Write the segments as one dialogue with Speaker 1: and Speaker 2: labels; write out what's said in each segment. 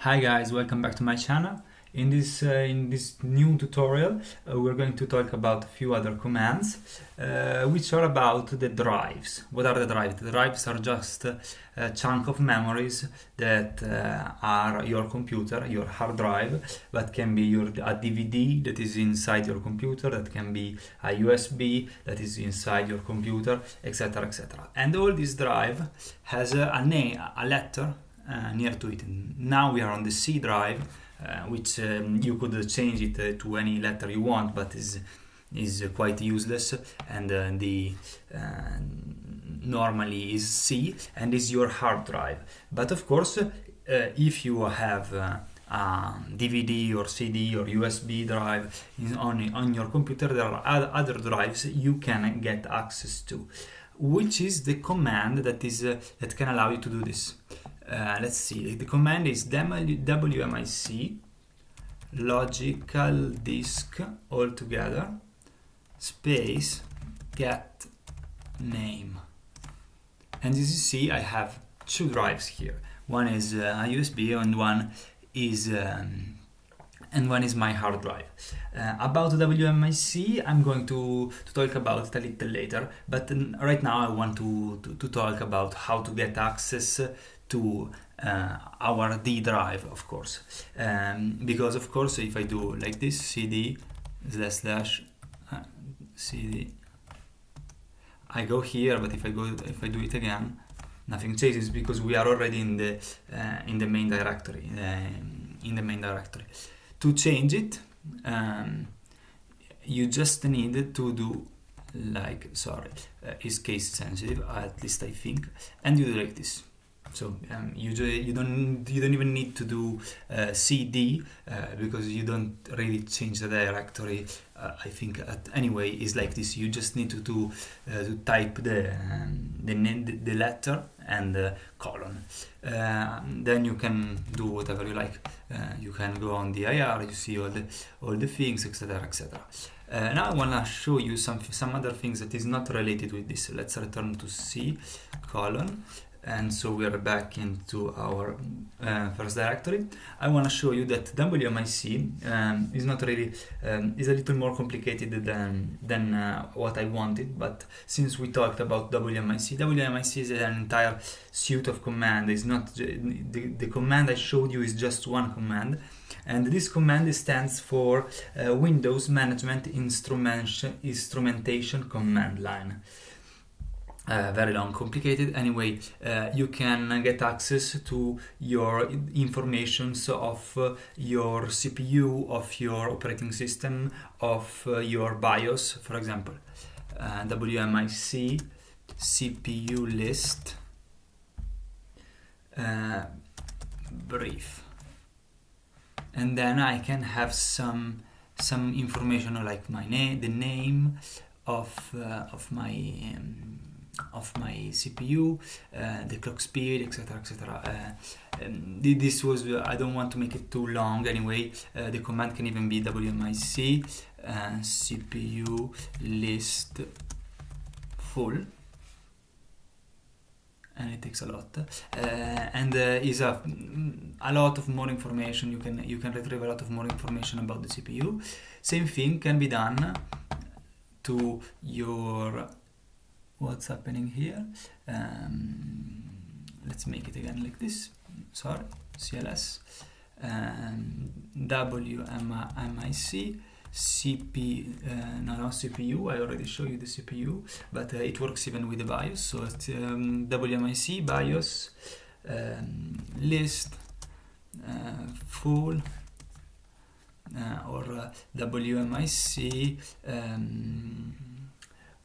Speaker 1: Hi guys, welcome back to my channel. In this new tutorial, we're going to talk about a few other commands, which are about the drives. What are the drives? The drives are just a chunk of memories that are your computer, your hard drive, that can be a DVD that is inside your computer, that can be a USB that is inside your computer, etc., etc. And all this drive has a name, a letter near to it. Now we are on the C drive, which you could change it to any letter you want, but is quite useless, and the normally is C and is your hard drive. But of course, if you have a DVD or CD or USB drive on your computer, there are other drives you can get access to, which is the command that can allow you to do this. Let's see, the command is wmic logical disk all together space get name. And as you see, I have two drives here. One is a USB and one is my hard drive. About WMIC, I'm going to talk about it a little later, but right now I want to talk about how to get access to our D drive, of course, because of course if I do like this, cd / cd, I go here, but if I do it again, nothing changes because we are already in the main directory. To change it, you just need to do like, is case sensitive, at least I think, and you do like this. So you don't even need to do cd because you don't really change the directory. I think anyway is like this. You just need to type the letter and colon. Then you can do whatever you like. You can go on the IR. You see all the things, etc., etc. Now I wanna show you some other things that is not related with this. Let's return to C colon. And so we are back into our first directory. I want to show you that WMIC is not really is a little more complicated than what I wanted. But since we talked about WMIC is an entire suite of commands. It's not the command I showed you is just one command, and this command stands for Windows Management Instrumentation Command Line. Very long, complicated. Anyway, you can get access to your informations of your CPU, of your operating system, of your BIOS, for example. WMIC CPU list brief, and then I can have some information like my name, the name of my CPU, the clock speed, etc., etc. This was, I don't want to make it too long anyway. The command can even be WMIC CPU list full, and it takes a lot, and is a lot of more information. You can retrieve a lot of more information about the CPU. Same thing can be done to your what's happening here. Let's make it again like this. CLS WMIC CPU. I already showed you the CPU, but it works even with the BIOS. So it's WMIC BIOS list full, or WMIC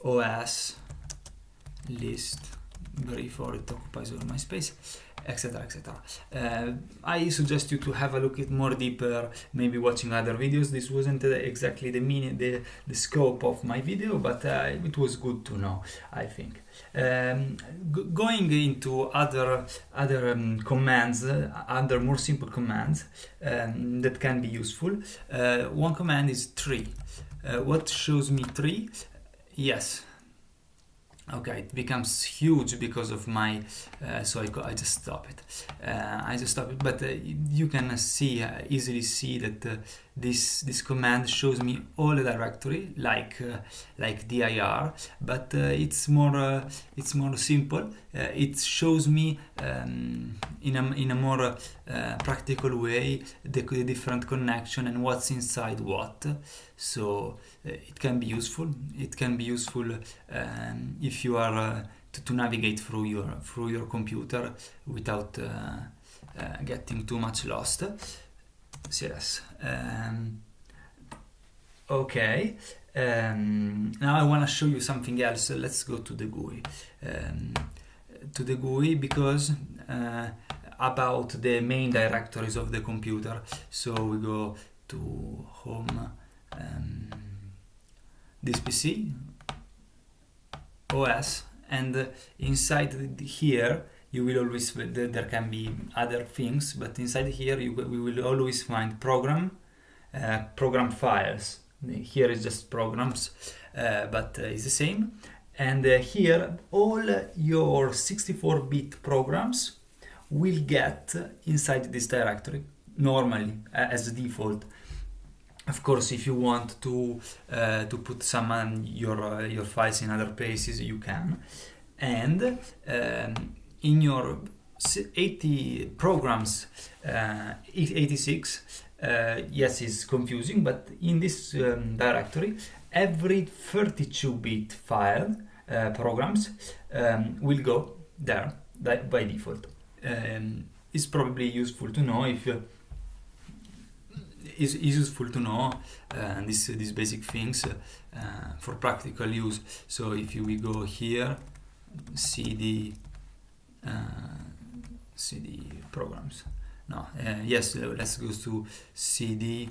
Speaker 1: OS list brief, or it occupies all my space, etc., etc. I suggest you to have a look at more deeper, maybe watching other videos. This wasn't exactly the scope of my video, but it was good to know, I think. Going into other commands, other more simple commands that can be useful. One command is tree. What shows me tree? Yes. Okay, it becomes huge because of my so I just stop it. But you can easily see that this command shows me all the directory like dir, but it's more simple. It shows me in a more practical way the different connection and what's inside what. So it can be useful. It can be useful if you are to navigate through your computer without getting too much lost. So yes. Okay. Now I want to show you something else. Let's go to the GUI. Because about the main directories of the computer. So we go to home, this PC, OS, and inside here you will always, there can be other things, but inside here we will always find program files. Here is just programs, but it's the same. And here all your 64-bit programs will get inside this directory normally as a default. Of course, if you want to put some your files in other places, you can. And in your 80 programs, 86, yes, it's confusing, but in this directory, every 32-bit file programs will go there by default. It's probably useful to know if is useful to know these basic things for practical use. So if we go here, cd programs. No, yes, let's go to cd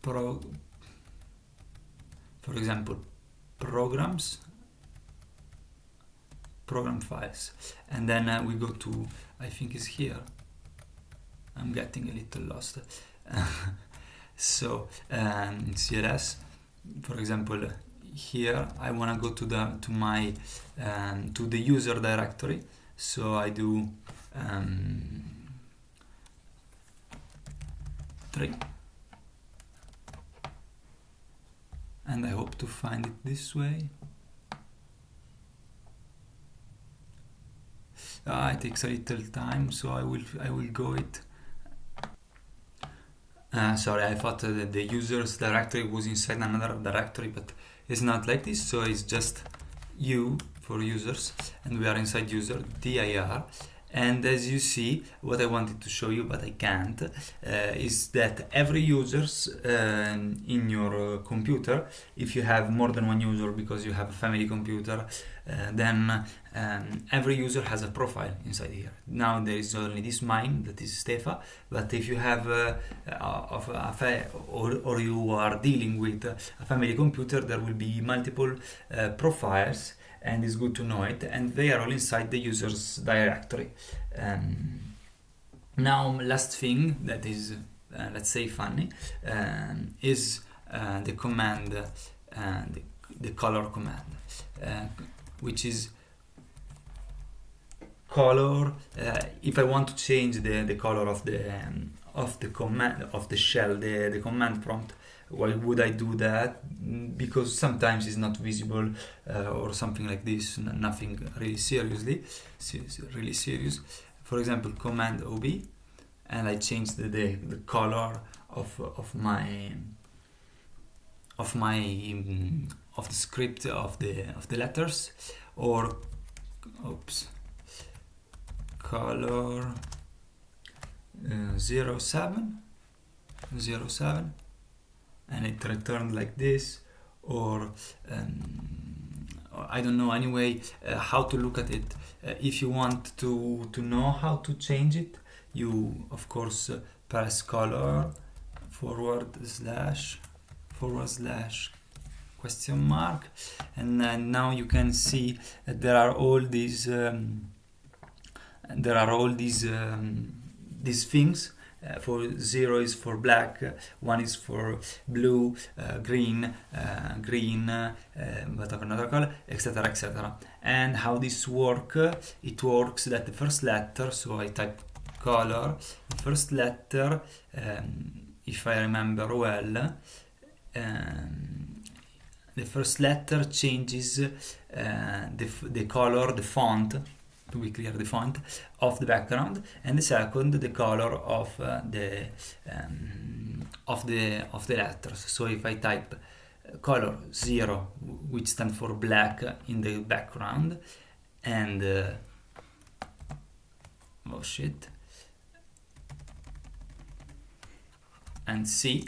Speaker 1: for example, program files, and then we go to, I think it's here. I'm getting a little lost. So CLS, for example, here I want to go to the user directory. So I do 3, and I hope to find it this way. It takes a little time, so I will go it. Sorry, I thought that the users directory was inside another directory, but it's not like this. So it's just U for users, and we are inside user dir. And as you see, what I wanted to show you, but I can't, is that every users in your computer, if you have more than one user because you have a family computer, then every user has a profile inside here. Now there is only this mine, that is Stefa, but if you have or you are dealing with a family computer, there will be multiple profiles, and it's good to know it, and they are all inside the users directory. Now, last thing that is, let's say, funny, is the command, the color command, which is color. If I want to change the color of the command, of the shell, the command prompt, why would I do that? Because sometimes it's not visible or something like this. Nothing really really serious. For example, command OB, and I change the color of the script of the letters, or color 07, and it returned like this, or I don't know. Anyway, how to look at it. If you want to know how to change it, you of course press color / question mark, and now you can see that there are all these these things for 0 is for black, 1 is for blue, green, but of another color, etc, etc. And how this works? It works that the first letter, so I type color, the first letter, if I remember well, the first letter changes the color, the font, to be clear, the font of the background, and the second the color of the letters. So if I type color 0, which stands for black in the background, and oh shit, and C,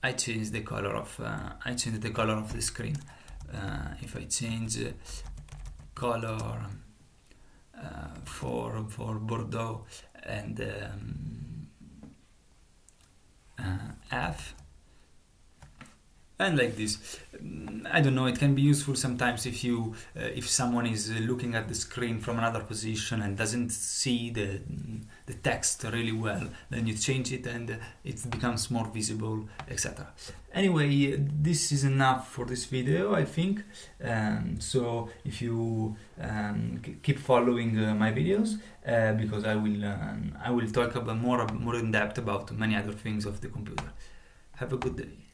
Speaker 1: I change the color of the screen. If I change color for Bordeaux and F, and like this, I don't know, it can be useful sometimes if you if someone is looking at the screen from another position and doesn't see the text really well, then you change it and it becomes more visible, etc. Anyway, this is enough for this video, I think. So if you keep following my videos, because I will talk about more in depth about many other things of the computer. Have a good day.